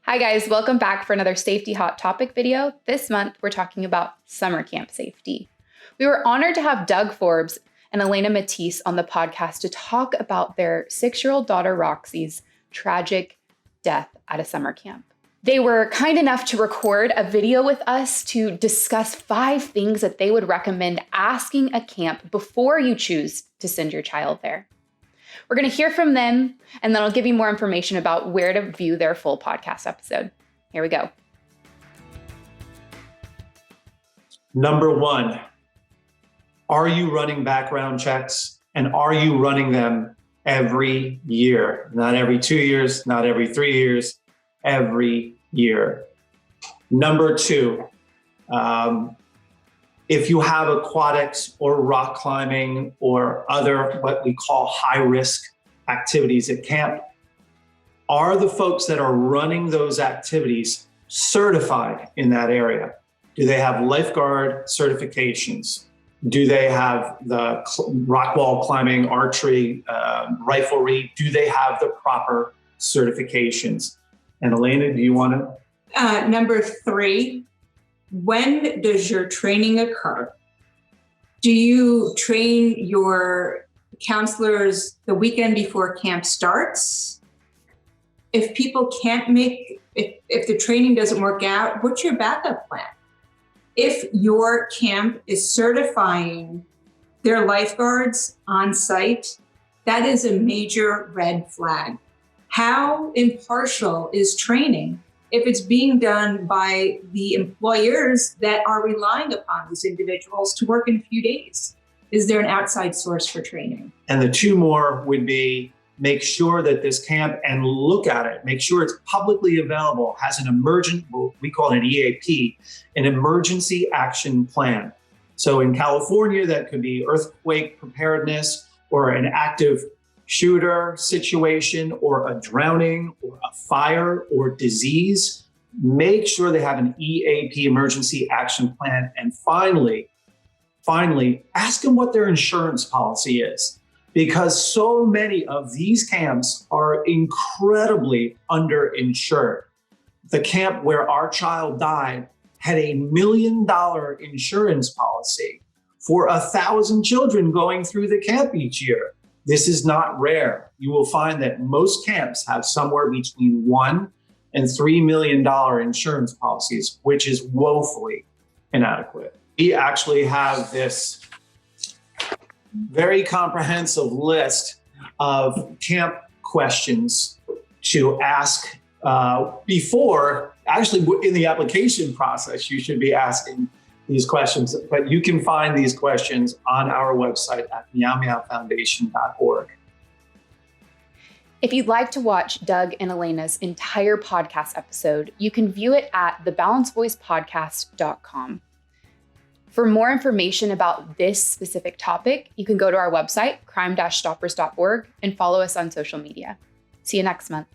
Hi guys, welcome back for another Safety Hot Topic video. This month, we're talking about summer camp safety. We were honored to have Doug Forbes and Elena Matyas on the podcast to talk about their 6-year-old daughter Roxie's tragic death at a summer camp. They were kind enough to record a video with us to discuss 5 things that they would recommend asking a camp before you choose to send your child there. We're going to hear from them, and then I'll give you more information about where to view their full podcast episode. Here we go. Number 1, are you running background checks? And are you running them every year? Not every 2 years, not every 3 years, every year. Number 2, if you have aquatics or rock climbing or other what we call high risk activities at camp, are the folks that are running those activities certified in that area? Do they have lifeguard certifications? Do they have the rock wall climbing, archery, riflery? Do they have the proper certifications? And Elena, do you want to? Number 3, when does your training occur? Do you train your counselors the weekend before camp starts? If people can't if the training doesn't work out, what's your backup plan? If your camp is certifying their lifeguards on site, that is a major red flag. How impartial is training if it's being done by the employers that are relying upon these individuals to work in a few days? Is there an outside source for training? And the 2 more would be make sure that this camp, and look at it, make sure it's publicly available, has an we call it an EAP, an emergency action plan. So in California, that could be earthquake preparedness or an active shooter situation or a drowning or a fire or disease. Make sure they have an EAP, emergency action plan. And finally, ask them what their insurance policy is, because so many of these camps are incredibly underinsured. The camp where our child died had $1 million insurance policy for 1,000 children going through the camp each year. This is not rare. You will find that most camps have somewhere between $1 and $3 million insurance policies, which is woefully inadequate. We actually have this very comprehensive list of camp questions to ask before, actually in the application process, you should be asking these questions, but you can find these questions on our website at meowmeowfoundation.org. If you'd like to watch Doug and Elena's entire podcast episode, you can view it at thebalancedvoicepodcast.com. For more information about this specific topic, you can go to our website, crime-stoppers.org, and follow us on social media. See you next month.